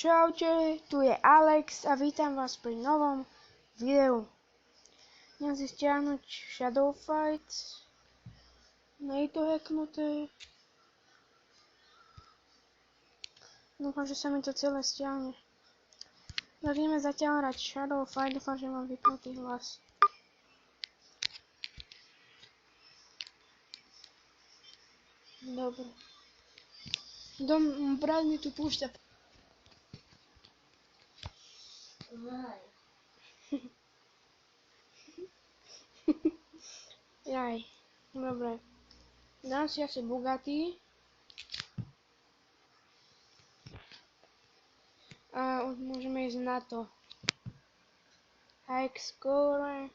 Čaute, tu je Alex a vítam vás pri novom videu. Idem si stiahnuť Shadow Fight. Nie je to hacknuté. Dúfam, že sa mi to celé stiahne. Tak ideme zatiaľ hrať Shadow Fight, dúfam, že mám vypnutý hlas. Dobre. Brat mi tu púšťa. Jaj, dobre. Dám si asi Bugatti. A už môžeme ísť na to. High score.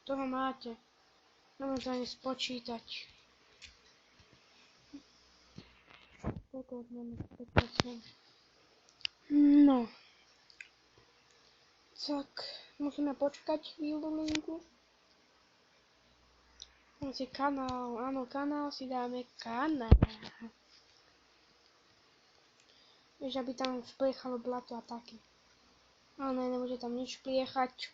Toho máte. Môžem to ani spočítať. Toto máme 5%. No. Tak, musíme počkať chvíľu. Mám si kanál, áno, kanál si dáme kanál. Vieš, aby tam vpliechalo blato a také. Ale ne, nebude tam nič pliechať.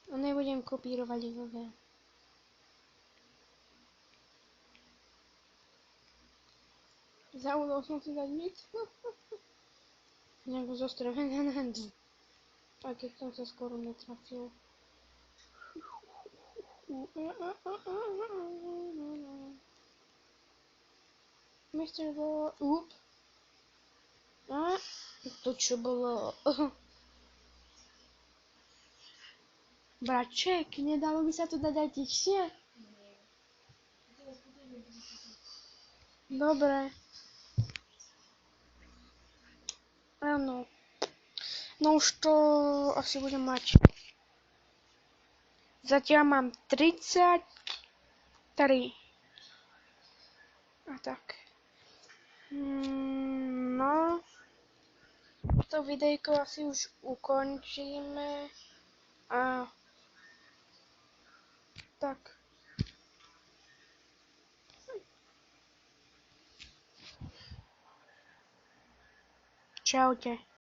A nebudem kopírovať video. Zaudol som si dať mix. Nejako zostrovené na handu. Aj keď som sa skoro netrafil. Mr. Ball, A to čo bolo? Braček, nedalo by sa to dať aj tichšie? Dobre. Áno. No už to asi budem mať. Zatiaľ mám 33. A tak. No. To videjko asi už ukončíme. A tak. Čaute.